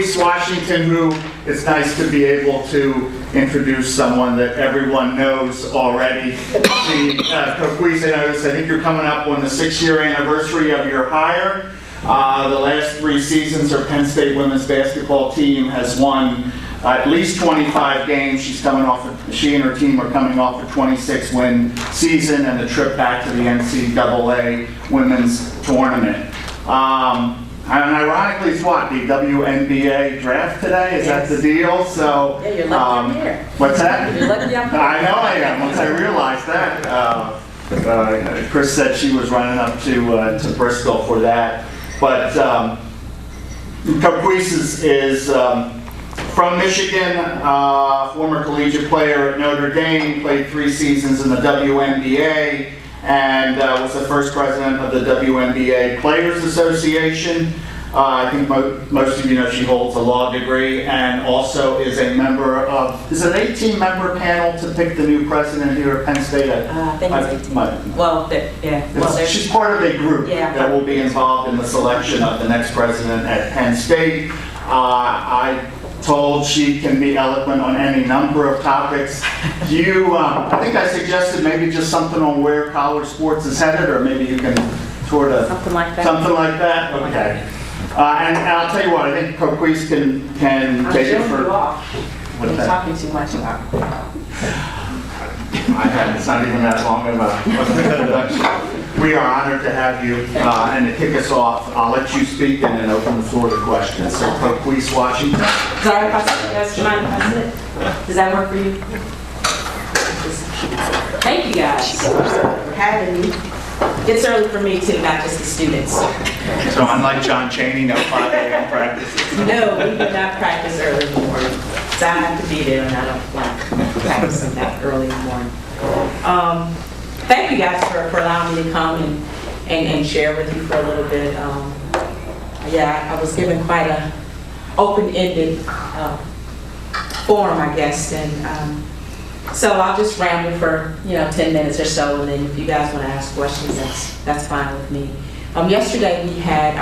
Coquese, Washington, who it's nice to be able to introduce someone that everyone knows already. Coquese, I think you're coming up on the 6-year anniversary of your hire. The last 3 seasons, our Penn State women's basketball team has won at least 25 games. She and her team are coming off a 26-win season and a trip back to the NCAA women's tournament. And ironically, it's what, the WNBA draft today? Is that the deal? So, yeah, you're lucky I'm here. What's that? You're lucky I'm here. I know I am. Once I realized that, Chris said she was running up to Bristol for that. But Coquese is from Michigan, former collegiate player at Notre Dame, played 3 seasons in the WNBA, and was the first president of the WNBA Players Association. I think most of you know she holds a law degree and also is a member of, is it an 18-member panel to pick the new president here at Penn State? I think it's 18. Well, she's part of a group that will be involved in the selection of the next president at Penn State. I told she can be eloquent on any number of topics. I think I suggested maybe just something on where college sports is headed, or maybe you can sort of... Something like that. Something like that? Okay. And I'll tell you what, I think Coquese can take it for... You're talking too much about it. It's not even that long of an introduction. We are honored to have you, and to kick us off, I'll let you speak and then open the floor to questions. So, Coquese, Washington. Sorry if I said, do you mind if I sit? Does that work for you? Thank you guys for having me. It's early for me too, not just the students. So unlike John Chaney, no 5 a.m. practices? No, we do not practice early in the morning. So I have to be there, and I don't like practicing that early in the morning. Thank you guys for allowing me to come and share with you for a little bit. I was given quite a open-ended forum, I guess, and so I'll just ramble for 10 minutes or so, and then if you guys want to ask questions, that's fine with me. Yesterday we had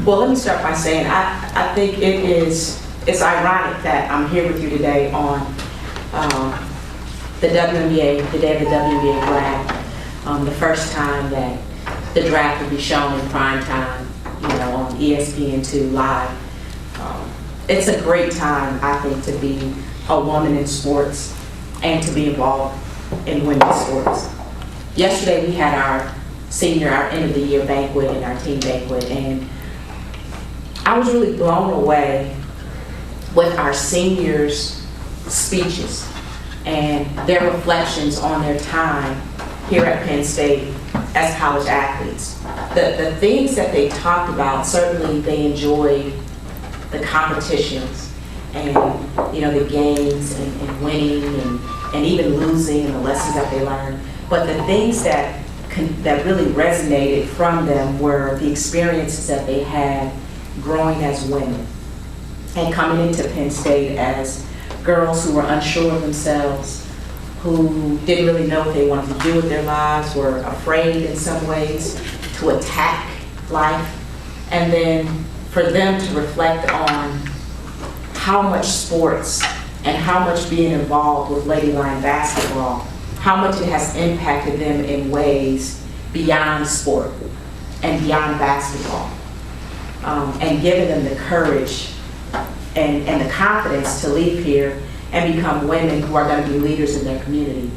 let me start by saying I think it's ironic that I'm here with you today on the WNBA, the day of the WNBA draft, the first time that the draft will be shown in prime time, on ESPN2 live. It's a great time, I think, to be a woman in sports and to be involved in women's sports. Yesterday we had our end of the year banquet and our team banquet, and I was really blown away with our seniors' speeches and their reflections on their time here at Penn State as college athletes. The things that they talked about, certainly they enjoyed the competitions and the games and winning and even losing and the lessons that they learned. But the things that really resonated from them were the experiences that they had growing as women and coming into Penn State as girls who were unsure of themselves, who didn't really know what they wanted to do with their lives, were afraid in some ways to attack life, and then for them to reflect on how much sports and how much being involved with Lady Lion basketball, how much it has impacted them in ways beyond sport and beyond basketball, and given them the courage and the confidence to leave here and become women who are going to be leaders in their community.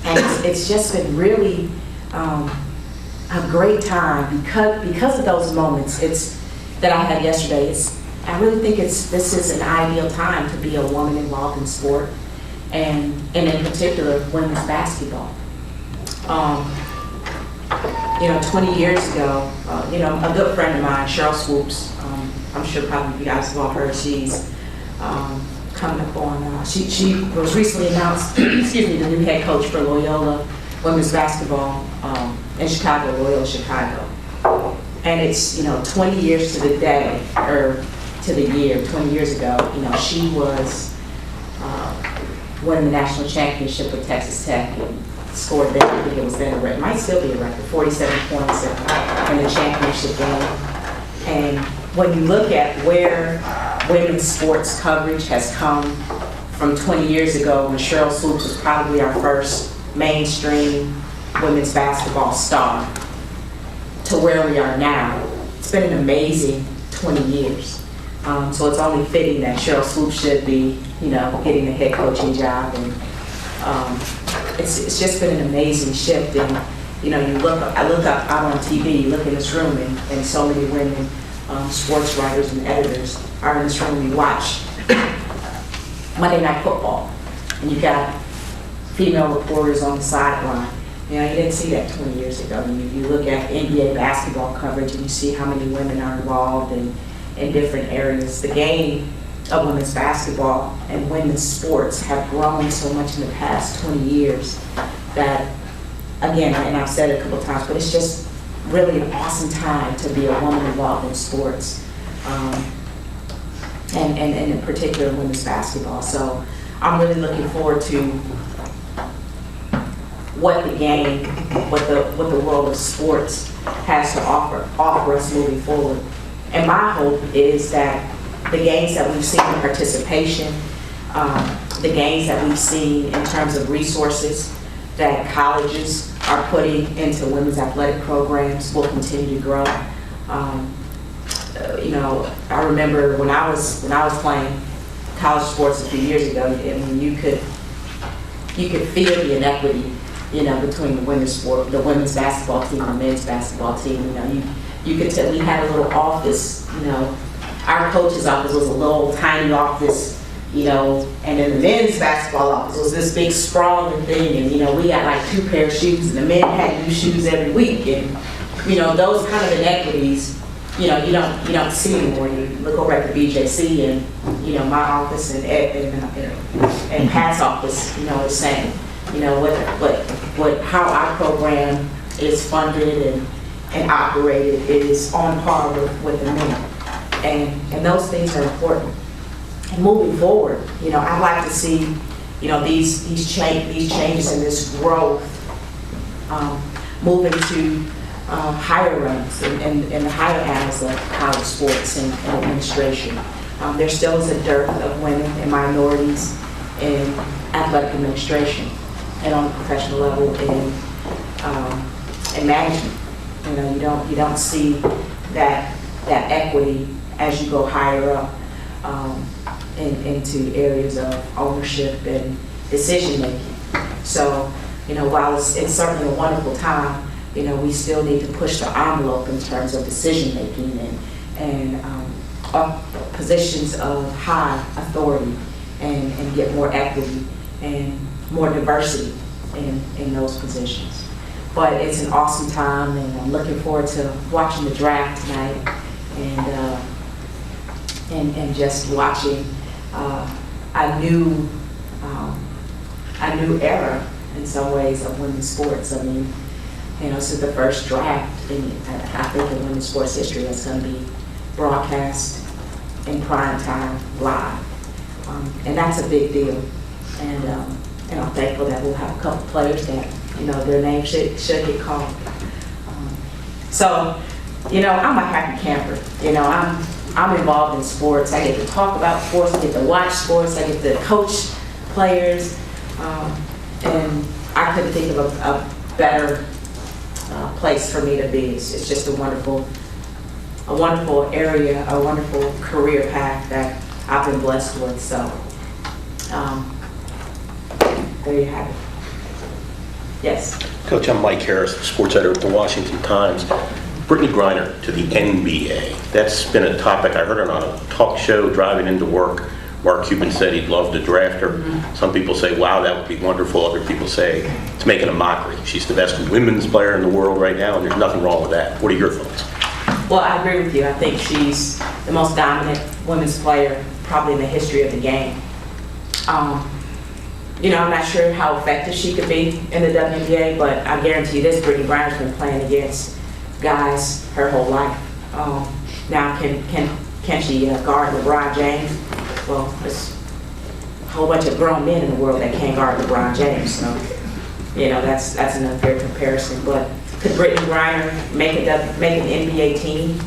And it's just been really a great time because of those moments that I had yesterday. I really think this is an ideal time to be a woman involved in sport, and in particular women's basketball. 20 years ago, a good friend of mine, Cheryl Swoops, I'm sure probably you guys have all heard, she's coming up on, she was recently announced, the new head coach for Loyola women's basketball in Chicago, Loyola Chicago. And it's, 20 years to the day, or to the year, 20 years ago, she was winning the national championship with Texas Tech and scored there, I think it was then it might still be a record, 47 points in the championship game. And when you look at where women's sports coverage has come from 20 years ago when Cheryl Swoops was probably our first mainstream women's basketball star to where we are now. It's been an amazing 20 years. So it's only fitting that Cheryl Swoops should be, getting the head coaching job. And it's just been an amazing shift. And I look up out on TV, you look in this room, and so many women, sports writers and editors are in this room. We watch Monday Night Football, and you got female reporters on the sideline. You didn't see that 20 years ago. You look at NBA basketball coverage, and you see how many women are involved in different areas. The game of women's basketball and women's sports have grown so much in the past 20 years that, again, and I've said it a couple of times, but it's just really an awesome time to be a woman involved in sports, and in particular women's basketball. So I'm really looking forward to what the game, what the world of sports has to offer us moving forward. And my hope is that the gains that we've seen in participation, the gains that we've seen in terms of resources that colleges are putting into women's athletic programs will continue to grow. I remember when I was playing college sports a few years ago, I mean, you could feel the inequity, between the women's basketball team and the men's basketball team. You could tell we had a little office, our coach's office was a little tiny office, and then the men's basketball office was this big sprawling thing, and we had like 2 pair of shoes, and the men had new shoes every week, and those kind of inequities, you don't see anymore. You look over at the BJC, and my office and Pat's office, the same. How our program is funded and operated is on par with the men, and those things are important. And moving forward, I'd like to see, these changes and this growth moving to higher ranks and the higher analysts of college sports and administration. There still is a dearth of women and minorities in athletic administration and on the professional level in management. You don't see that equity as you go higher up into areas of ownership and decision making. So, while it's certainly a wonderful time, we still need to push the envelope in terms of decision making and positions of high authority and get more equity and more diversity in those positions. But it's an awesome time, and I'm looking forward to watching the draft tonight and just watching a new era in some ways of women's sports. I mean, this is the first draft I think in women's sports history that's going to be broadcast in prime time live, and that's a big deal. And I'm thankful that we'll have a couple players that their name should get called. So, I'm a happy camper. I'm involved in sports. I get to talk about sports. I get to watch sports. I get to coach players, and I couldn't think of a better place for me to be. It's just a wonderful area, a wonderful career path that I've been blessed with. So, there you have it. Yes. Coach, I'm Mike Harris, sports editor at the Washington Times. Brittany Griner to the NBA. That's been a topic. I heard it on a talk show driving into work. Mark Cuban said he'd love to draft her. Mm-hmm. Some people say, wow, that would be wonderful. Other people say it's making a mockery. She's the best women's player in the world right now, and there's nothing wrong with that. What are your thoughts? Well, I agree with you. I think she's the most dominant women's player probably in the history of the game. I'm not sure how effective she could be in the WNBA, but I guarantee you this, Brittany Griner's been playing against guys her whole life. Now, can she guard LeBron James? Well, there's a whole bunch of grown men in the world that can't guard LeBron James, so that's an unfair comparison. But could Brittany Griner make an NBA team?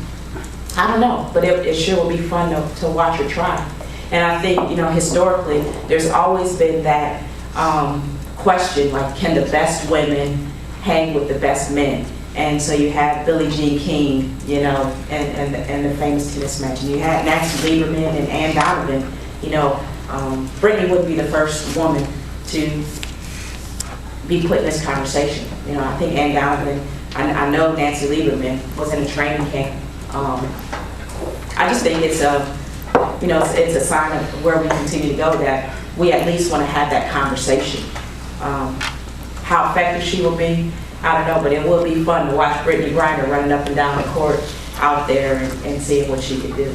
I don't know, but it sure will be fun to watch her try. And I think, historically, there's always been that question, like, can the best women hang with the best men? And so you have Billie Jean King, and the famous tennis match. And you had Nancy Lieberman and Ann Donovan. Brittany wouldn't be the first woman to be put in this conversation. I think Ann Donovan, I know Nancy Lieberman was in a training camp. I just think it's a sign of where we continue to go, that we at least want to have that conversation. How effective she will be, I don't know, but it will be fun to watch Brittany Griner running up and down the court out there and seeing what she could do.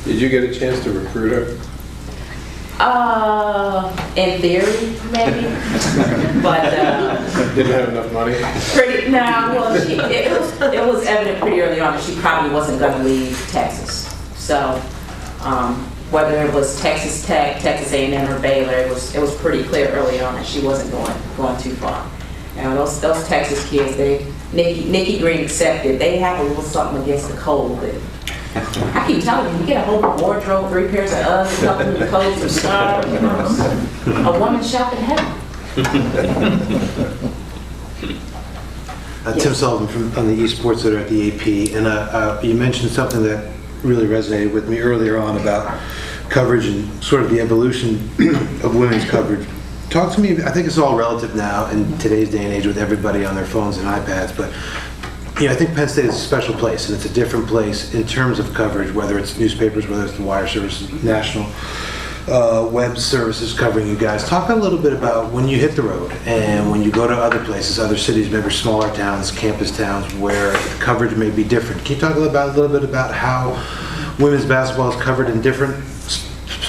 Did you get a chance to recruit her? In theory, maybe, but Didn't have enough money? it was evident pretty early on that she probably wasn't going to leave Texas. So whether it was Texas Tech, Texas A&M, or Baylor, it was pretty clear early on that she wasn't going too far. Those Texas kids, Nikki Green accepted, they have a little something against the cold. I keep telling you, you get a whole wardrobe, 3 pairs of Uggs, a couple of coats, some scarves, a woman shop in heaven. Tim Sullivan on the eSports Center at the AP, and you mentioned something that really resonated with me earlier on about coverage and sort of the evolution of women's coverage. Talk to me, I think it's all relative now in today's day and age with everybody on their phones and iPads, but I think Penn State is a special place, and it's a different place in terms of coverage, whether it's newspapers, whether it's the wire services, national web services covering you guys. Talk a little bit about when you hit the road and when you go to other places, other cities, maybe smaller towns, campus towns, where the coverage may be different. Can you talk a little bit about how women's basketball is covered in different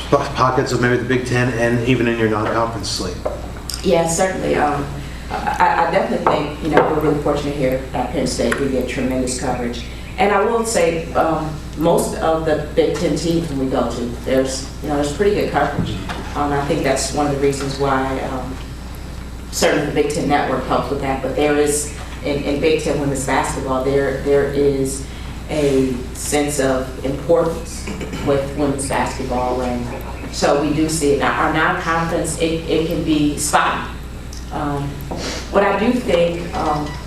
pockets of maybe the Big Ten and even in your non-conference slate? Yeah, certainly. I definitely think, we're really fortunate here at Penn State. We get tremendous coverage. And I will say, most of the Big Ten teams when we go to, there's pretty good coverage. I think that's one of the reasons why certainly the Big Ten Network helps with that. But there is, in Big Ten women's basketball, there is a sense of importance with women's basketball. And so we do see it. Now, our non-conference, it can be spotty. What I do think,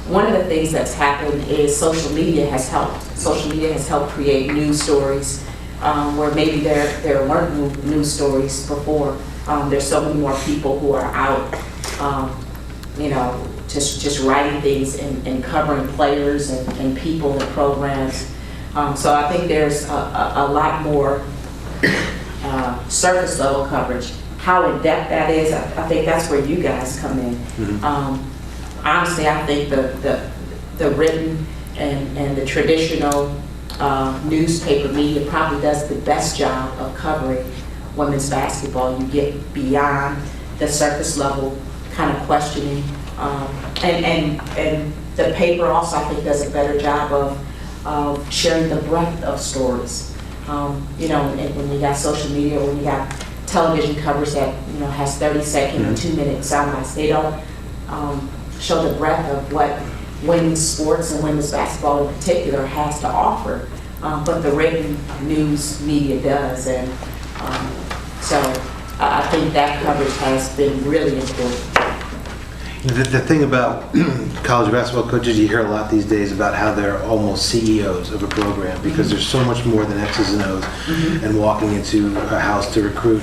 one of the things that's happened is social media has helped. Social media has helped create news stories where maybe there weren't news stories before. There's so many more people who are out, just writing things and covering players and people and programs. So I think there's a lot more surface level coverage. How in depth that is, I think that's where you guys come in. Mm-hmm. Honestly, I think the written and the traditional newspaper media probably does the best job of covering women's basketball. You get beyond the surface level kind of questioning, and the paper also I think does a better job of sharing the breadth of stories. When you got social media, when you got television coverage that has 30-second and 2-minute sound bites. They don't show the breadth of what women's sports and women's basketball in particular has to offer, but the written news media does, and so I think that coverage has been really important. The thing about college basketball coaches, you hear a lot these days about how they're almost CEOs of a program because there's so much more than X's and O's and walking into a house to recruit.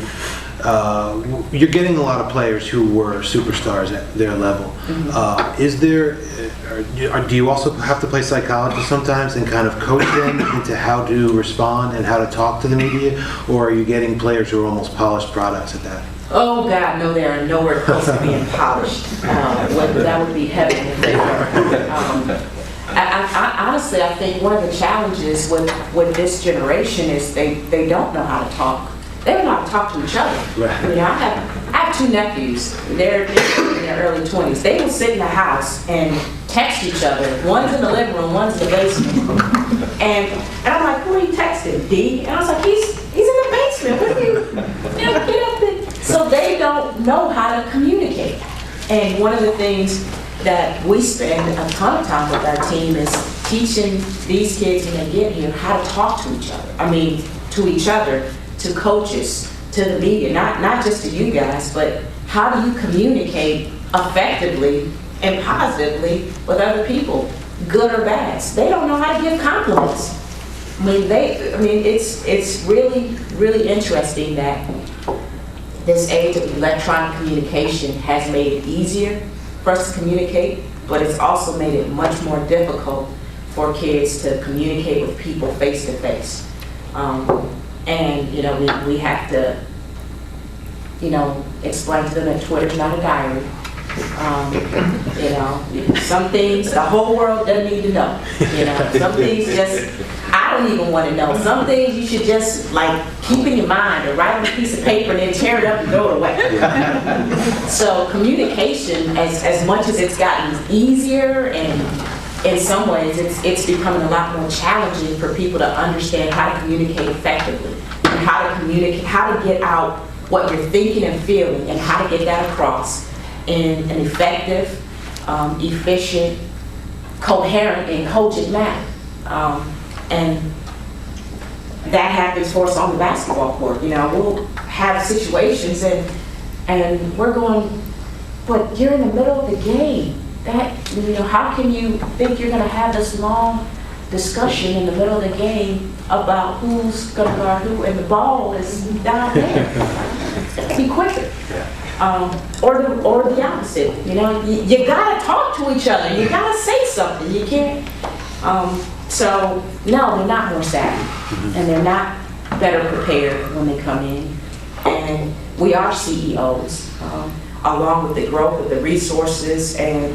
You're getting a lot of players who were superstars at their level. Do you also have to play psychology sometimes and kind of coach them into how to respond and how to talk to the media, or are you getting players who are almost polished products at that? Oh God, no, they are nowhere close to being polished. That would be heaven if they were. I honestly, I think one of the challenges with this generation is they don't know how to talk. They don't know how to talk to each other. Right. I have 2 nephews. They're in their early 20s. They will sit in the house and text each other. One's in the living room, one's in the basement. And I'm like, who are you texting, D? And I was like, he's in the basement. What are you get up there. So they don't know how to communicate. And one of the things that we spend a ton of time with our team is teaching these kids when they get here how to talk to each other. I mean, to each other, to coaches, to the media, not just to you guys, but how do you communicate effectively and positively with other people, good or bad? They don't know how to give compliments. I mean, it's really, really interesting that this age of electronic communication has made it easier for us to communicate, but it's also made it much more difficult for kids to communicate with people face to face. And, you know, we have to, you know, explain to them that Twitter's not a diary. You know, some things the whole world doesn't need to know. You know, some things just, I don't even want to know. Some things you should just like keep in your mind or write on a piece of paper and then tear it up and throw it away. So communication, as much as it's gotten easier and in some ways it's becoming a lot more challenging for people to understand how to communicate effectively and how to communicate, how to get out what you're thinking and feeling and how to get that across in an effective, efficient, coherent, and cogent manner. And that happens for us on the basketball court. You know, we'll have situations and we're going, but you're in the middle of the game. That, you know, how can you think you're going to have this long discussion in the middle of the game about who's going to guard who, and the ball is down there? Be quicker. Or the opposite. You know, you gotta talk to each other. You gotta say something. You can't. So no, they're not more savvy, and they're not better prepared when they come in. And we are CEOs, along with the growth of the resources and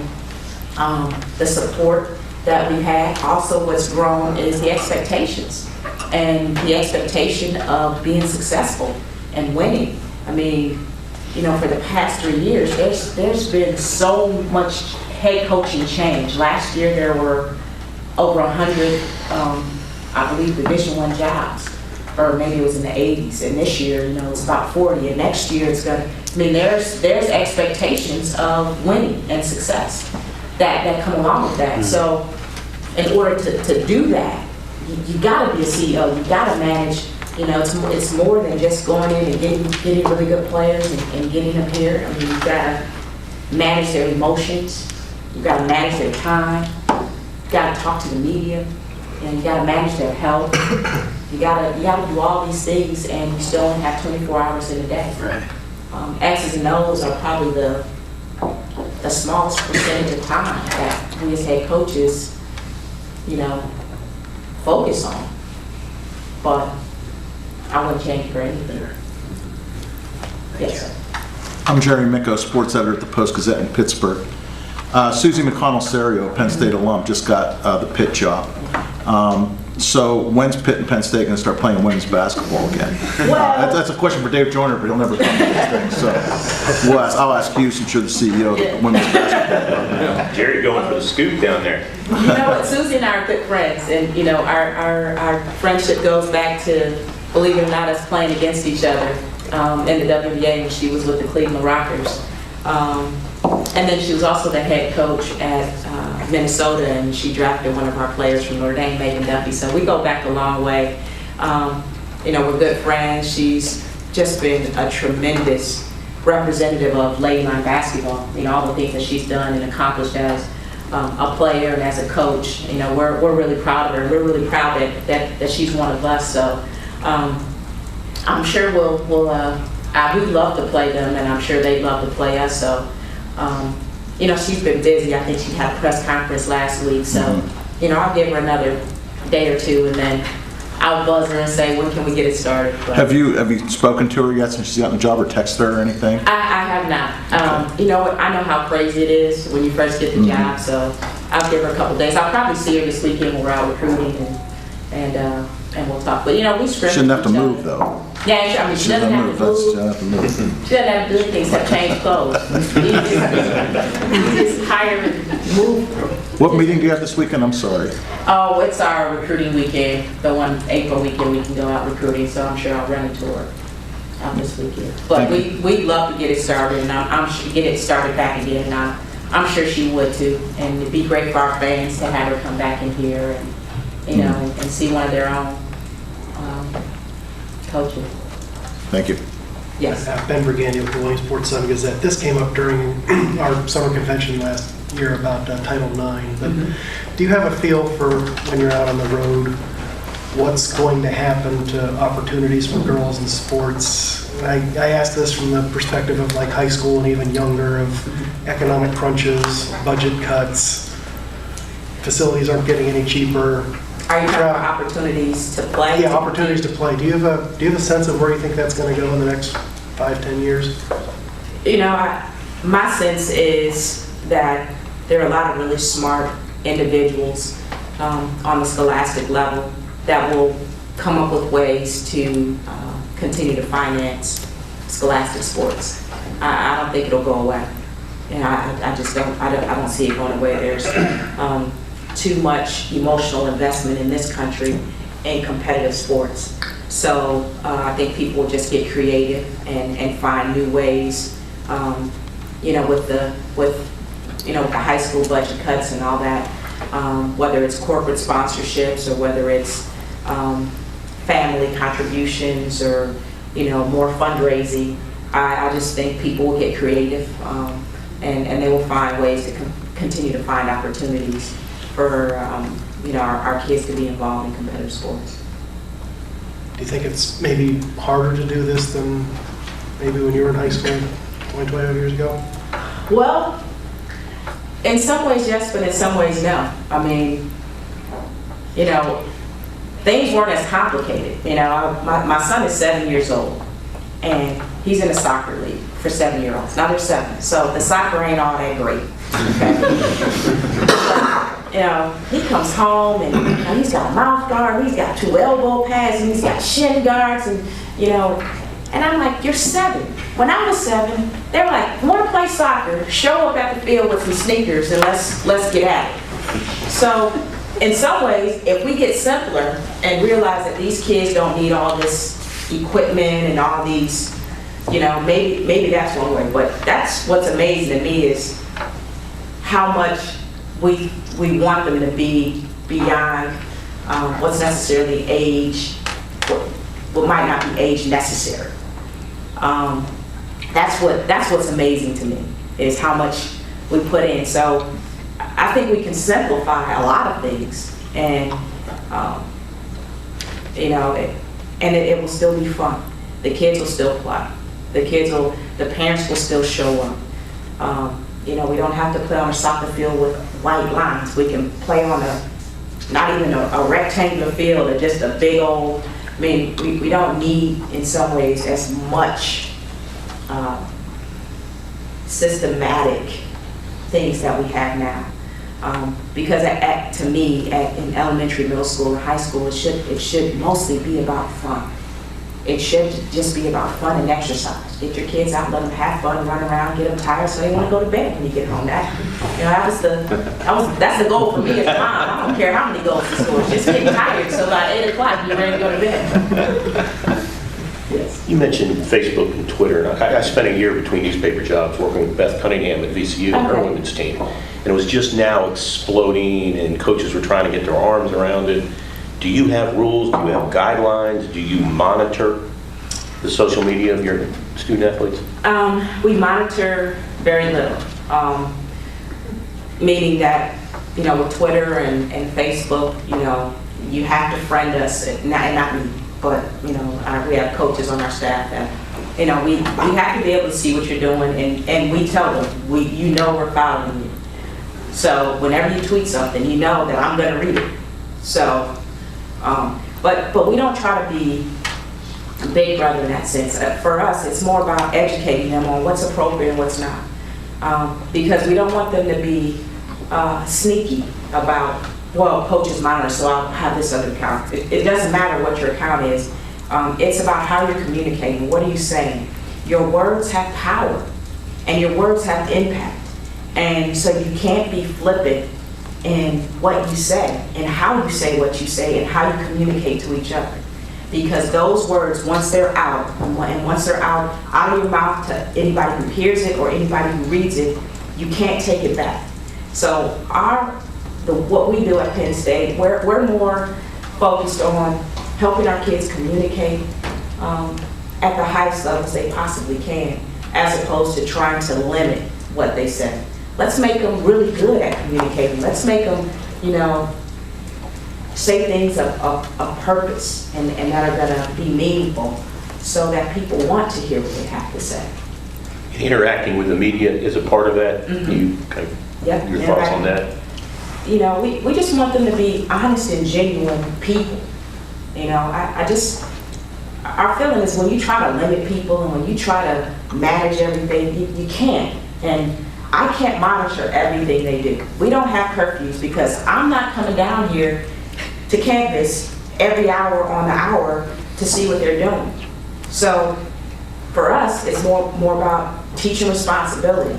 the support that we have. Also, what's grown is the expectations and the expectation of being successful and winning. I mean, you know, for the past 3 years, there's been so much head coaching change. Last year there were over 100, I believe, Division I jobs, or maybe it was in the 80s. And this year, you know, it's about 40. And next year it's gonna. I mean, there's expectations of winning and success that come along with that. So, in order to do that, you got to be a CEO. You got to manage. You know, it's more than just going in and getting really good players and getting them here. I mean, you got to manage their emotions. You got to manage their time. You got to talk to the media, and you got to manage their health. You got to do all these things, and you still only have 24 hours in a day. Right. X's and O's are probably the smallest percentage of time that we as head coaches, you know, focus on. But I wouldn't change it for anything. Yes, sir. I'm Jerry Micco, sports editor at the Post-Gazette in Pittsburgh. Susie McConnell-Serio, Penn State alum, just got the Pitt job. So when's Pitt and Penn State going to start playing women's basketball again? That's a question for Dave Joyner, but he'll never come to this thing. So I'll ask you, since you're the CEO of the women's basketball. Jerry going for the scoop down there. You know what, Susie and I are good friends, and you know, our friendship goes back to, believe it or not, us playing against each other in the WNBA when she was with the Cleveland Rockers. And then she was also the head coach at Minnesota, and she drafted one of our players from Notre Dame, Megan Duffy. So we go back a long way. You know, we're good friends. She's just been a tremendous representative of Lady Line basketball. You know, all the things that she's done and accomplished as a player and as a coach. You know, we're really proud of her. We're really proud that she's one of us. So I'm sure we'd love to play them, and I'm sure they'd love to play us. So, you know, she's been busy. I think she had a press conference last week. So, you know, I'll give her another day or two, and then I'll buzz her and say, when can we get it started? But Have you spoken to her yet since she's gotten the job, or texted her or anything? I have not. You know what? I know how crazy it is when you first get the job, so I'll give her a couple days. I'll probably see her this weekend when we're out recruiting, and we'll talk. But you know, we scrimmage. Shouldn't have to each other. move though. Yeah, I mean, she doesn't have to move. She doesn't have to move. She doesn't have to do anything except change clothes. You just hire and move. What meeting do you have this weekend? I'm sorry. Oh, it's our recruiting weekend, the one April weekend we can go out recruiting, so I'm sure I'll run into her out this weekend. But we'd love to get it started, and I'm sure get it started back again. And I'm sure she would too. And it'd be great for our fans to have her come back in here and, and see one of their own coaches. Thank you. Yes. Ben Briganti with the Williams Sports Sun Gazette. This came up during our summer convention last year about Title IX. But do you have a feel for, when you're out on the road, what's going to happen to opportunities for girls in sports? I ask this from the perspective of like high school and even younger, of economic crunches, budget cuts, facilities aren't getting any cheaper. Are you talking about opportunities to play? Yeah, opportunities to play. Do you have a sense of where you think that's going to go in the next 5-10 years? My sense is that there are a lot of really smart individuals on the scholastic level that will come up with ways to continue to finance scholastic sports. I don't think it'll go away. I just don't. I don't see it going away. There's too much emotional investment in this country in competitive sports. So I think people will just get creative and find new ways. With the high school budget cuts and all that, whether it's corporate sponsorships or whether it's family contributions or more fundraising. I just think people will get creative and they will find ways to continue to find opportunities for our kids to be involved in competitive sports. Do you think it's maybe harder to do this than maybe when you were in high school 25 years ago? Well, in some ways yes, but in some ways no. I mean, things weren't as complicated. My son is 7 years old and he's in a soccer league for 7-year-olds. Now they're 7, so the soccer ain't all that great. He comes home and he's got a mouth guard, he's got 2 elbow pads, and he's got shin guards, and and I'm like, you're 7. When I was 7, they were like, want to play soccer? Show up at the field with some sneakers and let's get at it. So in some ways, if we get simpler and realize that these kids don't need all this equipment and all these, maybe that's one way. But that's what's amazing to me is how much we want them to be beyond what's necessarily age, what might not be age necessary. That's what's amazing to me is how much we put in. So I think we can simplify a lot of things, and it will still be fun. The kids will still play. The parents will still show up. We don't have to play on a soccer field with white lines. We can play on not even a rectangular field or just a big old, we don't need in some ways as much systematic things that we have now. Because to me, in elementary, middle school, and high school, it should mostly be about fun. It should just be about fun and exercise. Get your kids out, let them have fun, run around, get them tired so they want to go to bed when you get home. That's the goal for me as a mom. I don't care how many goals the score. Just get tired so by 8 o'clock you're ready to go to bed. Yes. You mentioned Facebook and Twitter. And I spent a year between newspaper jobs working with Beth Cunningham at VCU and her women's team. And it was just now exploding and coaches were trying to get their arms around it. Do you have rules? Do you have guidelines? Do you monitor the social media of your student athletes? We monitor very little. Meaning that, with Twitter and Facebook, you have to friend us, not me, but, we have coaches on our staff that, we have to be able to see what you're doing, and we tell them, we're following you. So whenever you tweet something, you know that I'm going to read it. So, but we don't try to be big brother in that sense. For us, it's more about educating them on what's appropriate and what's not. Because we don't want them to be sneaky about, well, coaches monitor, so I'll have this other account. It doesn't matter what your account is. It's about how you're communicating. What are you saying? Your words have power, and your words have impact. And so you can't be flippant in what you say, and how you say what you say, and how you communicate to each other. Because those words, once they're out, and once they're out of your mouth to anybody who hears it or anybody who reads it, you can't take it back. So what we do at Penn State, we're more focused on helping our kids communicate at the highest levels they possibly can, as opposed to trying to limit what they say. Let's make them really good at communicating. Let's make them, say things of purpose and that are gonna be meaningful so that people want to hear what they have to say. Interacting with the media is a part of that. You kind of, Yeah, your thoughts on that? We just want them to be honest and genuine people. Our feeling is when you try to limit people and when you try to manage everything, you can't. And I can't monitor everything they do. We don't have curfews because I'm not coming down here to campus every hour on the hour to see what they're doing. So for us, it's more about teaching responsibility,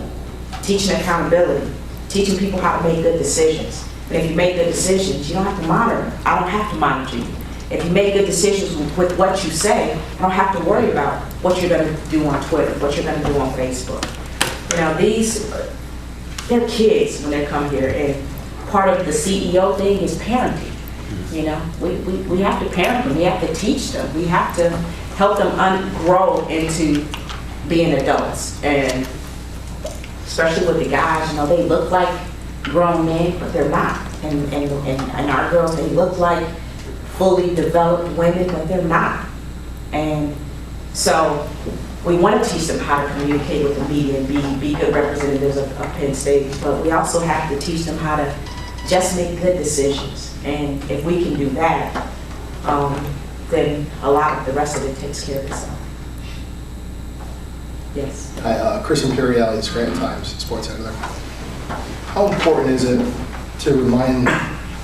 teaching accountability, teaching people how to make good decisions. And if you make good decisions, you don't have to monitor them. I don't have to monitor you. If you make good decisions with what you say, I don't have to worry about what you're going to do on Twitter, what you're going to do on Facebook. They're kids when they come here, and part of the CEO thing is parenting. We have to parent them, we have to teach them, we have to help them grow into being adults. And especially with the guys, they look like grown men, but they're not. And our girls, they look like fully developed women, but they're not. And so we want to teach them how to communicate with the media and be good representatives of Penn State, but we also have to teach them how to just make good decisions. And if we can do that, then a lot of the rest of it takes care of itself. Yes. Hi, Chris Imperiale, Scranton Times, sports editor. How important is it to remind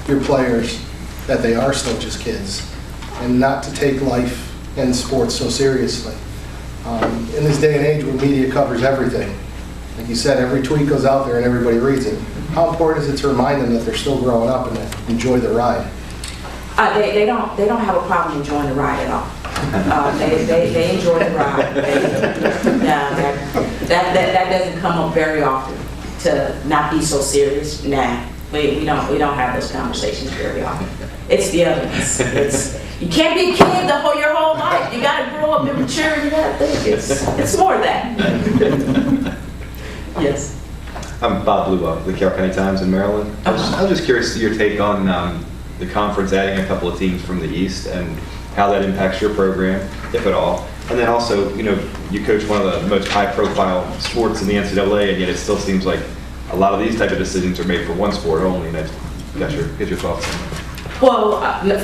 your players that they are still just kids and not to take life and sports so seriously? In this day and age where media covers everything, like you said, every tweet goes out there and everybody reads it. How important is it to remind them that they're still growing up and to enjoy the ride? They don't have a problem enjoying the ride at all. They enjoy the ride. That doesn't come up very often, to not be so serious. Nah, we don't have those conversations very often. It's the other ones. You can't be a kid your whole life. You got to grow up and mature. You got to think it's more of that. Yes. I'm Bob Blue of the Carroll County Times in Maryland. I was just curious to your take on the conference adding a couple of teams from the East and how that impacts your program, if at all. And then also, you coach one of the most high-profile sports in the NCAA, and yet it still seems like a lot of these type of decisions are made for one sport only. And get your thoughts on that. Well,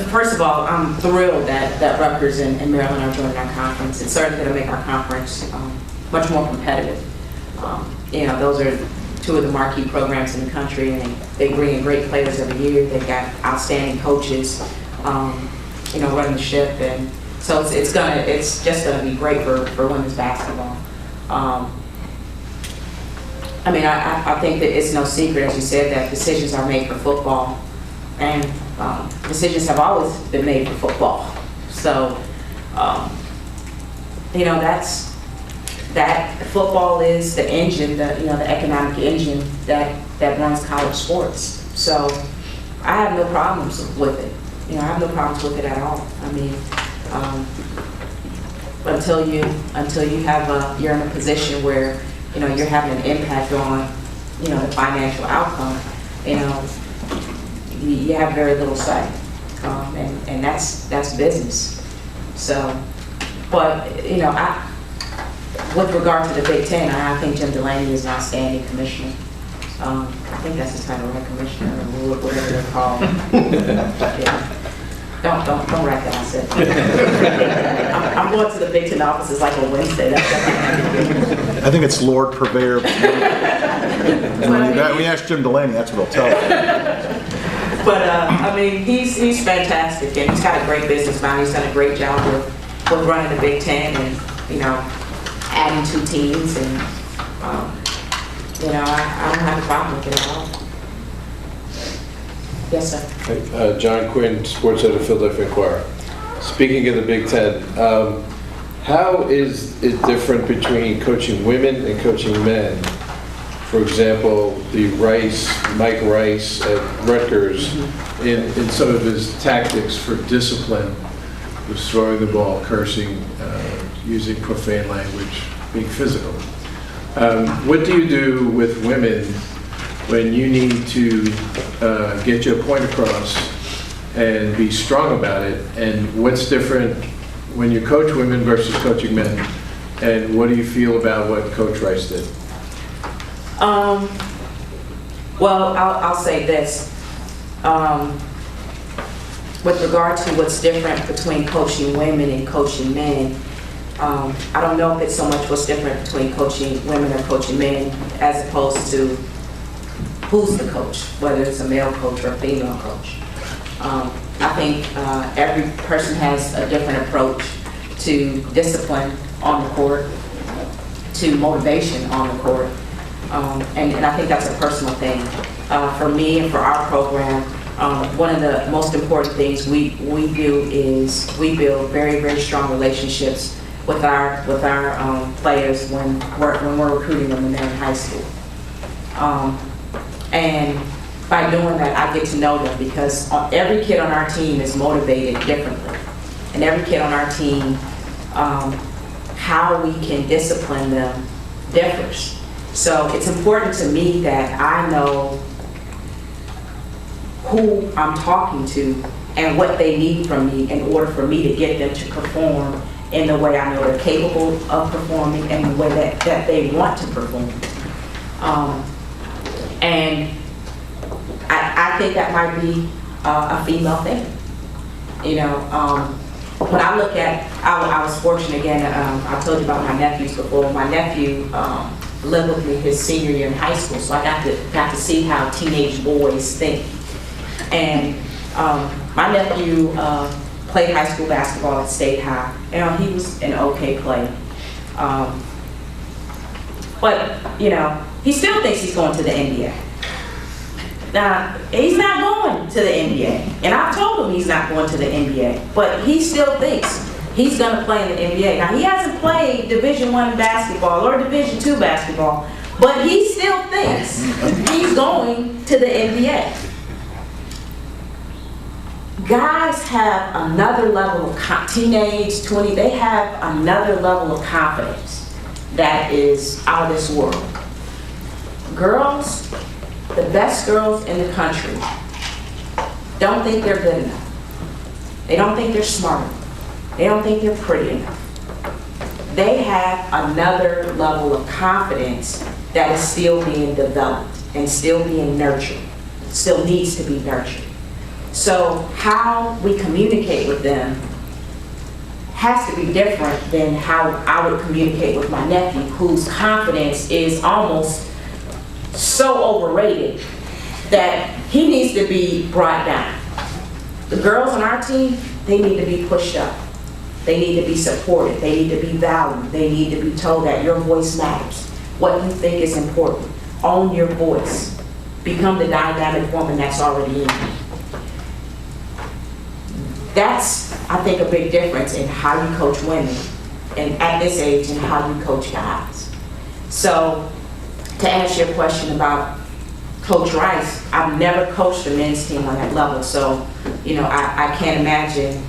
first of all, I'm thrilled that Rutgers and Maryland are joining our conference. It's certainly going to make our conference much more competitive. Those are two of the marquee programs in the country, and they bring in great players every year. They've got outstanding coaches, running the ship, and so it's just gonna be great for women's basketball. I think that it's no secret, as you said, that decisions are made for football, and decisions have always been made for football. So, that football is the engine, the economic engine that runs college sports. So I have no problems with it. I have no problems with it at all. Until you're in a position where you're having an impact on the financial outcome, you have very little say, and that's business. So, but with regard to the Big Ten, I think Jim Delaney is an outstanding commissioner. I think that's his title, right? Commissioner, or whatever they're called. Yeah. Don't write that. I said. I'm going to the Big Ten offices like on Wednesday. I think it's Lord Purveyor. When we ask Jim Delaney, that's what he'll tell you. But he's fantastic, and he's got a great business mind. He's done a great job with running the Big Ten, and adding two teams, and I don't have a problem with it at all. Yes, sir. John Quinn, sports editor, Philadelphia Inquirer. Speaking of the Big Ten, how is it different between coaching women and coaching men for example, Mike Rice at Rutgers, in some of his tactics for discipline, was throwing the ball, cursing, using profane language, being physical. What do you do with women when you need to get your point across and be strong about it? And what's different when you coach women versus coaching men? And what do you feel about what Coach Rice did? Well, I'll say this. With regard to what's different between coaching women and coaching men, I don't know if it's so much what's different between coaching women or coaching men as opposed to who's the coach, whether it's a male coach or a female coach. I think every person has a different approach to discipline on the court, to motivation on the court, and I think that's a personal thing. For me and for our program, one of the most important things we do is we build very, very strong relationships with our players when we're recruiting them when they're in high school. And by doing that, I get to know them because every kid on our team is motivated differently. And every kid on our team, how we can discipline them differs. So it's important to me that I know who I'm talking to and what they need from me in order for me to get them to perform in the way I know they're capable of performing and the way that they want to perform. And I think that might be a female thing. You know, when I look at, I was fortunate again, I told you about my nephews before. My nephew lived with me his senior year in high school, so I got to see how teenage boys think. And my nephew played high school basketball at State High, and he was an okay player. But, you know, he still thinks he's going to the NBA. Now, he's not going to the NBA, and I've told him he's not going to the NBA, but he still thinks he's going to play in the NBA. Now, he hasn't played Division I basketball or Division II basketball, but he still thinks he's going to the NBA. Guys have another level of teenage, 20, they have another level of confidence that is out of this world. Girls, the best girls in the country, don't think they're good enough. They don't think they're smart enough. They don't think they're pretty enough. They have another level of confidence that is still being developed and still being nurtured, still needs to be nurtured. So how we communicate with them has to be different than how I would communicate with my nephew, whose confidence is almost so overrated that he needs to be brought down. The girls on our team, they need to be pushed up. They need to be supported. They need to be valued. They need to be told that your voice matters. What you think is important. Own your voice. Become the dynamic woman that's already in you. That's, I think, a big difference in how you coach women and at this age and how you coach guys. So, to answer your question about Coach Rice, I've never coached a men's team on that level, so, you know, I can't imagine,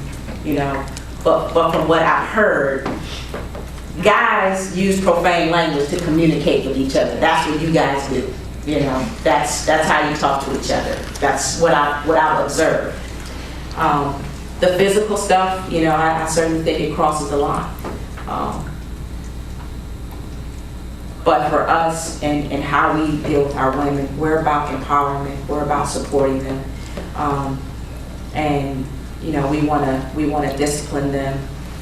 you know, but from what I've heard, guys use profane language to communicate with each other. That's what you guys do, you know, that's how you talk to each other. That's what I've observed. The physical stuff, you know, I certainly think it crosses the line. But for us and how we deal with our women, we're about empowerment, we're about supporting them. And, you know, we want to discipline them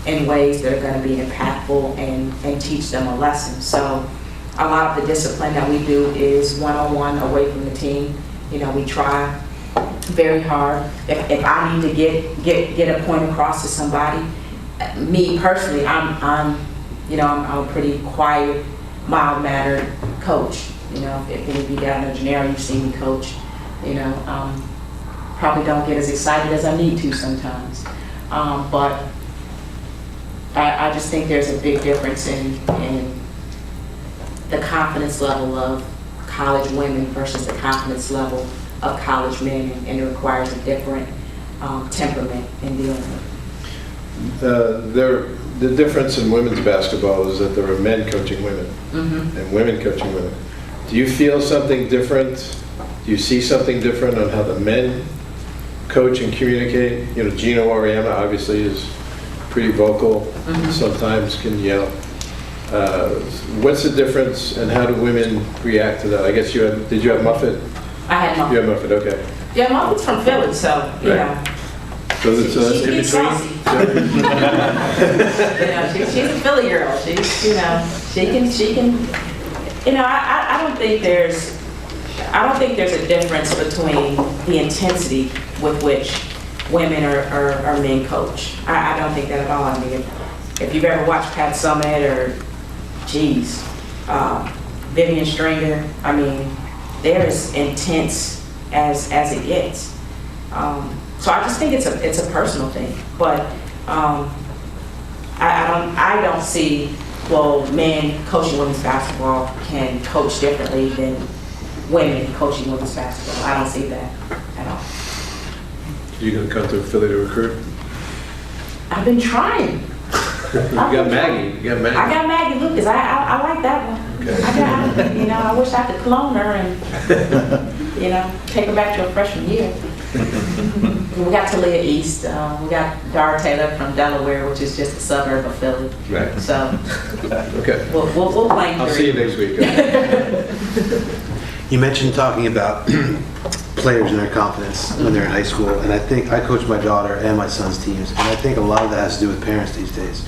in ways that are going to be impactful and teach them a lesson. So a lot of the discipline that we do is one-on-one away from the team. You know, we try very hard. If I need to get a point across to somebody, me personally, I'm a pretty quiet, mild-mannered coach. You know, if any of you down in Genera, you've seen me coach. You know, probably don't get as excited as I need to sometimes, but I just think there's a big difference in the confidence level of college women versus the confidence level of college men, and it requires a different temperament in dealing with it. The difference in women's basketball is that there are men coaching women and women coaching women. Do you feel something different? Do you see something different on how the men coach and communicate? You know, Gino Oriema obviously is pretty vocal, sometimes can yell. What's the difference, and how do women react to that? I guess did you have Muffet? I had You Muffet. had Muffet, okay. Yeah, Muffet's from Philly, so, you Right. know. So that's She in gets between? saucy. You know, she's a Philly girl. She's, you know, she can, you know, I don't think there's a difference between the intensity with which women or men coach. I don't think that at all. I mean, if you've ever watched Pat Summitt or, Vivian Stringer, I mean, they're as intense as it gets. So I just think it's a personal thing, but I don't see, well, men coaching women's basketball can coach differently than women coaching women's basketball. I don't see that at all. You gonna come to Philly to recruit? I've been trying. You got Maggie. You got Maggie. I got Maggie Lucas. I like that one. Okay. You know, I wish I could clone her and, you know, take her back to her freshman year. We got Talia East. We got Dara Taylor from Delaware, which is just a suburb of Philly. Right. So Okay. we'll play I'll through. see you next week. You mentioned talking about players and their confidence when they're in high school, and I think I coach my daughter and my son's teams, and I think a lot of that has to do with parents these days.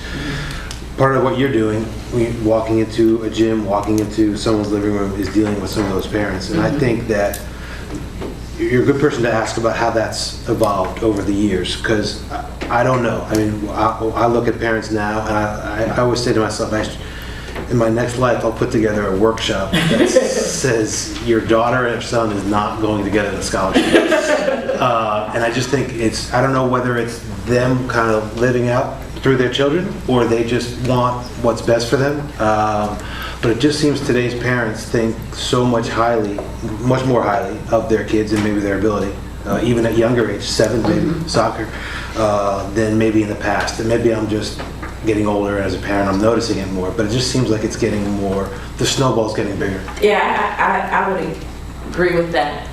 Part of what you're doing, walking into a gym, walking into someone's living room, is dealing with some of those parents, and I think that you're a good person to ask about how that's evolved over the years, because I don't know. I mean, I look at parents now, and I always say to myself, in my next life, I'll put together a workshop that says your daughter and son is not going to get a scholarship. And I just think I don't know whether it's them kind of living out through their children, or they just want what's best for them. But it just seems today's parents think so much more highly of their kids and maybe their ability, even at younger age, 7 maybe, soccer, than maybe in the past. And maybe I'm just getting older as a parent, I'm noticing it more, but it just seems like it's getting more, the snowball's getting bigger. Yeah, I would agree with that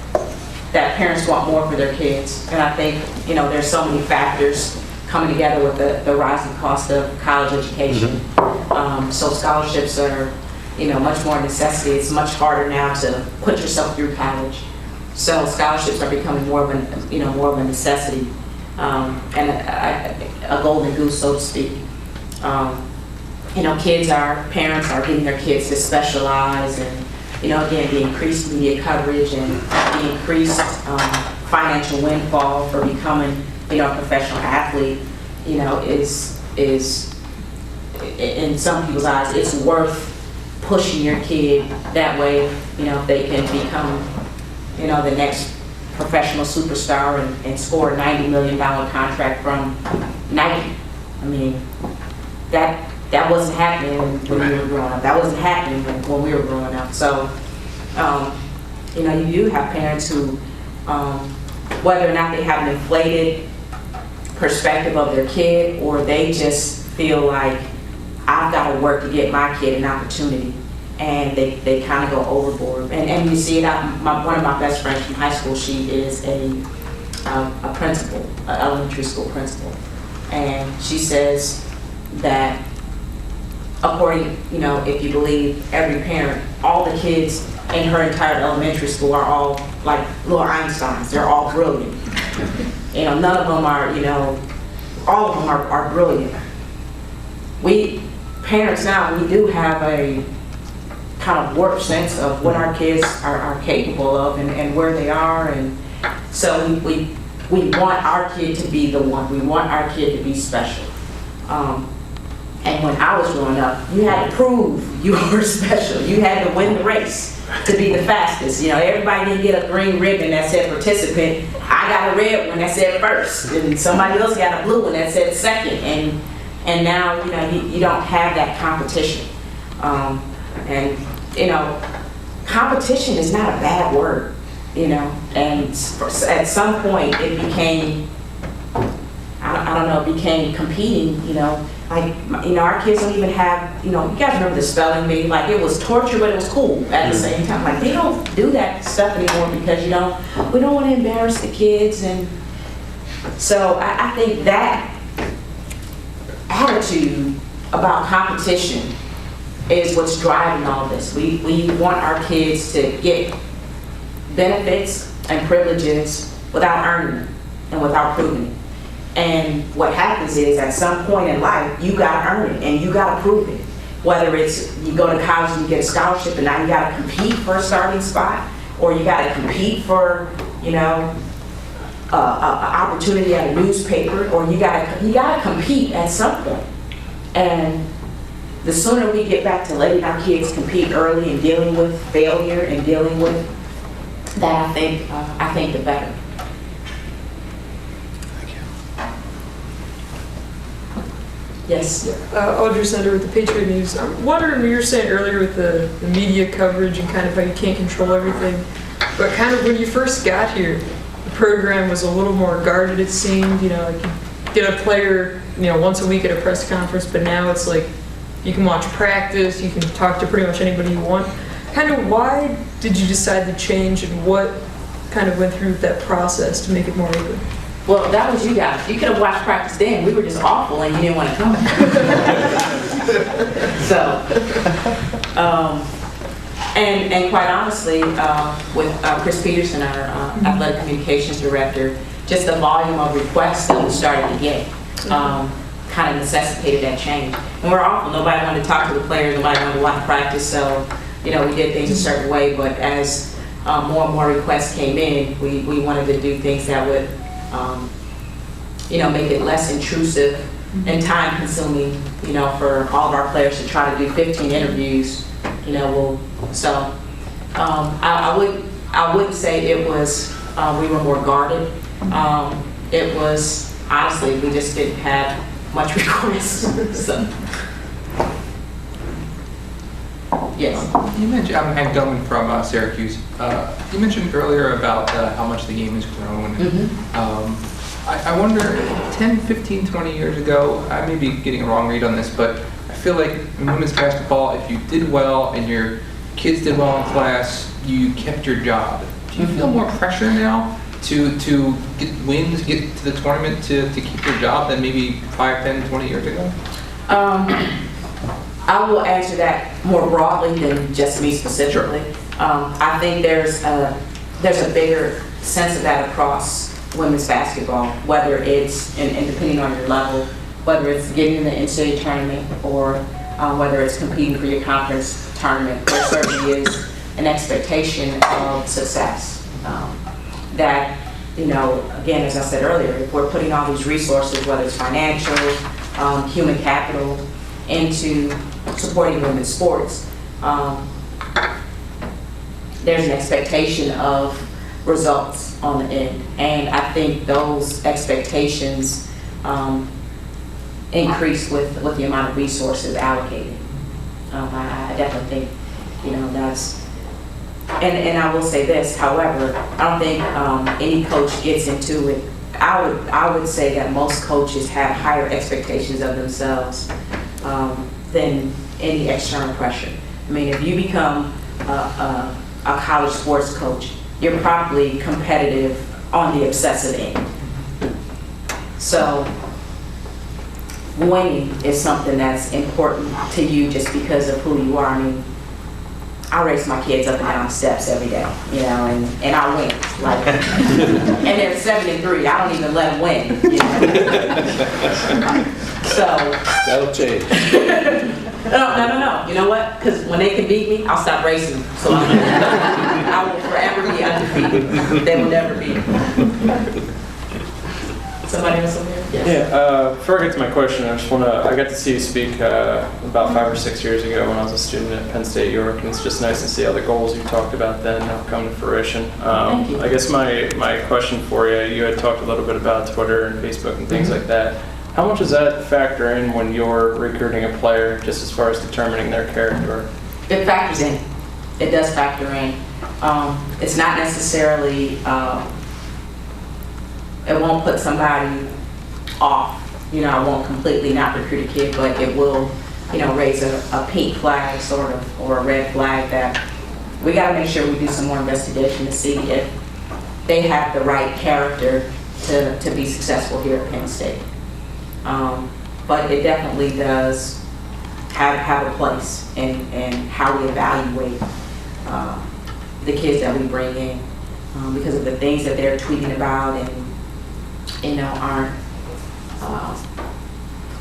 parents want more for their kids. And I think, you know, there's so many factors coming together with the rising cost of college education. So scholarships are, you know, much more a necessity. It's much harder now to put yourself through college. So scholarships are becoming more of a necessity, and a golden goose, so to speak. You know, parents are getting their kids to specialize, and, you know, again, the increased media coverage and the increased financial windfall for becoming, you know, a professional athlete, you know, is in some people's eyes, it's worth pushing your kid that way, you know, if they can become, you know, the next professional superstar and score a $90 million contract from Nike. I mean, that wasn't happening when we were growing up. That wasn't happening when we were growing up. So, you know, you do have parents who, whether or not they have an inflated perspective of their kid, or they just feel like, I've got to work to get my kid an opportunity, and they kind of go overboard. And you see it out. One of my best friends from high school, she is a principal, an elementary school principal, and she says that, according, you know, if you believe every parent, all the kids in her entire elementary school are all like little Einsteins. They're all brilliant. You know, none of them are, you know, all of them are brilliant. We parents now, we do have a kind of warped sense of what our kids are capable of and where they are, and so we want our kid to be the one. We want our kid to be special. And when I was growing up, you had to prove you were special. You had to win the race to be the fastest. You know, everybody didn't get a green ribbon that said participant. I got a red one that said first, and somebody else got a blue one that said second. And now, you know, you don't have that competition. And, you know, competition is not a bad word, you know, and at some point it became, I don't know, it became competing, you know, like, you know, our kids don't even have, you know, you guys remember the spelling bee, like it was torture, but it was cool at the same time. Like they don't do that stuff anymore because, you know, we don't want to embarrass the kids. And so I think that attitude about competition is what's driving all this. We want our kids to get benefits and privileges without earning them and without proving it. And what happens is at some point in life, you gotta earn it and you gotta prove it. Whether it's you go to college and you get a scholarship and now you gotta compete for a starting spot, or you gotta compete for, you know, an opportunity at a newspaper, or you gotta compete at some point. And the sooner we get back to letting our kids compete early and dealing with failure and dealing with that, I think the better. Yes. Audrey Sender with the Patriot News. I'm wondering what you were saying earlier with the media coverage and kind of how you can't control everything. But kind of when you first got here, the program was a little more guarded, it seemed. You know, like you get a player, you know, once a week at a press conference, but now it's like you can watch practice, you can talk to pretty much anybody you want. Kind of why did you decide to change, and what kind of went through that process to make it more open? Well, that was you guys. You could have watched practice then. We were just awful and you didn't want to come. So, and quite honestly, with Chris Peterson, our athletic communications director, just the volume of requests that we started to get kind of necessitated that change. And we're awful. Nobody wanted to talk to the players. Nobody wanted to watch practice. So, you know, we did things a certain way. But as more and more requests came in, we wanted to do things that would you know, make it less intrusive and time consuming, you know, for all of our players to try to do 15 interviews, you know, I wouldn't say it was, we were more guarded. It was, honestly, we just didn't have much requests, so. Yes. You mentioned, I'm Hank Dillman from Syracuse. You mentioned earlier about how much the game has grown. I wonder, 10, 15, 20 years ago, I may be getting a wrong read on this, but I feel like in women's basketball, if you did well and your kids did well in class, you kept your job. Do you feel more pressure now to get wins, get to the tournament to keep your job than maybe 5, 10, 20 years ago? I will answer that more broadly than just me specifically. I think there's a bigger sense of that across women's basketball, whether it's, and depending on your level, whether it's getting in the NCAA tournament or whether it's competing for your conference tournament, there certainly is an expectation of success. That, you know, again, as I said earlier, if we're putting all these resources, whether it's financial, human capital, into supporting women's sports, there's an expectation of results on the end. And I think those expectations increase with the amount of resources allocated. I definitely think, you know, that's, and I will say this, however, I don't think any coach gets into it. I would say that most coaches have higher expectations of themselves than any external pressure. I mean, if you become a college sports coach, you're probably competitive on the obsessive end. So winning is something that's important to you just because of who you are. I mean, I race my kids up and down steps every day, you know, and I win. Like, and they're 7-3. I don't even let them win, you know. So That'll change. No. You know what? Because when they can beat me, I'll stop racing. So I will forever be undefeated. They will never beat me. Somebody else over here? Yes. Yeah, before I get to my question, I got to see you speak about 5 or 6 years ago when I was a student at Penn State, York, and it's just nice to see how the goals you talked about then have come to fruition. Thank you. I guess my question for you had talked a little bit about Twitter and Facebook and things like that. How much does that factor in when you're recruiting a player, just as far as determining their character? It factors in. it does factor in. It's not necessarily, it won't put somebody off. You know, I won't completely not recruit a kid, but it will, you know, raise a pink flag sort of, or a red flag that we got to make sure we do some more investigation to see if they have the right character to be successful here at Penn State. But it definitely does have a place in how we evaluate the kids that we bring in, because of the things that they're tweeting about and, you know, aren't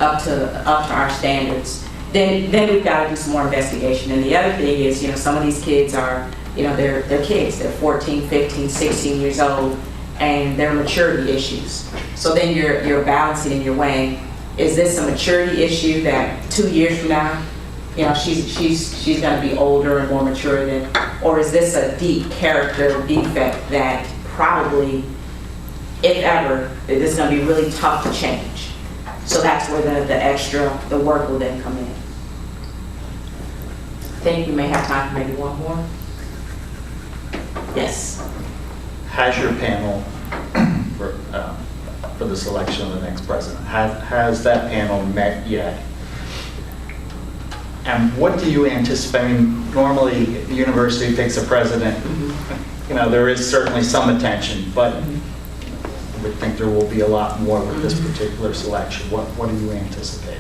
up to our standards. Then we've got to do some more investigation. And the other thing is, you know, some of these kids are, you know, they're kids. They're 14, 15, 16 years old, and they're maturity issues. So then you're balancing and you're weighing, is this a maturity issue that 2 years from now, you know, she's going to be older and more mature than, or is this a deep character defect that probably, if ever, this is going to be really tough to change? So that's where the work will then come in. I think we may have time for maybe one more. Yes. Has your panel for the selection of the next president, has that panel met yet? And what do you anticipate? Normally, the university picks a president. You know, there is certainly some attention, but I would think there will be a lot more with this particular selection. What do you anticipate?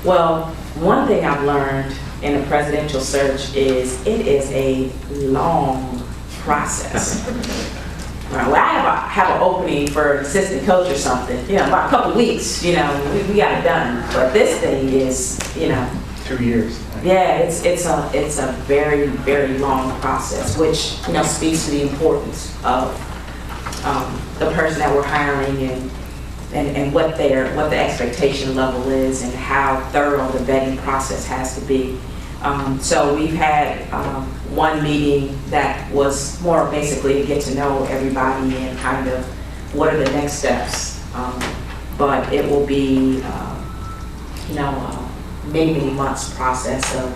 Well, one thing I've learned in a presidential search is it is a long process. Well, I have an opening for an assistant coach or something, you know, about a couple weeks, you know, we got it done. But this thing is, you know, 2 years. yeah, it's a very, very long process, which, you know, speaks to the importance of the person that we're hiring and what the expectation level is and how thorough the vetting process has to be. So we've had one meeting that was more basically to get to know everybody and kind of what are the next steps. But it will be, you know, many months process of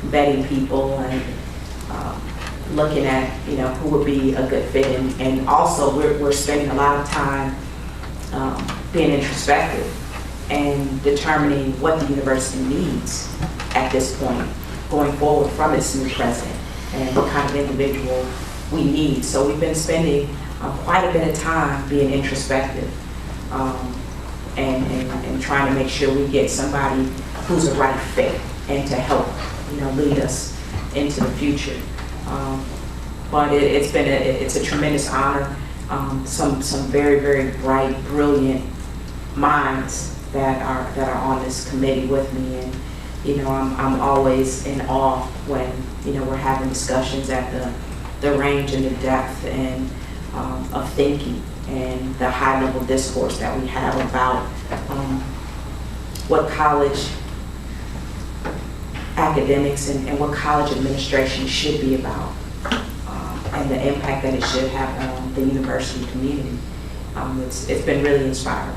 vetting people and looking at, you know, who would be a good fit. And also we're spending a lot of time being introspective and determining what the university needs at this point, going forward from its new president, and what kind of individual we need. So we've been spending quite a bit of time being introspective and trying to make sure we get somebody who's a right fit and to help, you know, lead us into the future. But it's a tremendous honor. Some very, very bright, brilliant minds that are on this committee with me, and you know, I'm always in awe when, you know, we're having discussions at the range and the depth and of thinking and the high level discourse that we have about what college academics and what college administration should be about, and the impact that it should have on the university community. It's been really inspiring.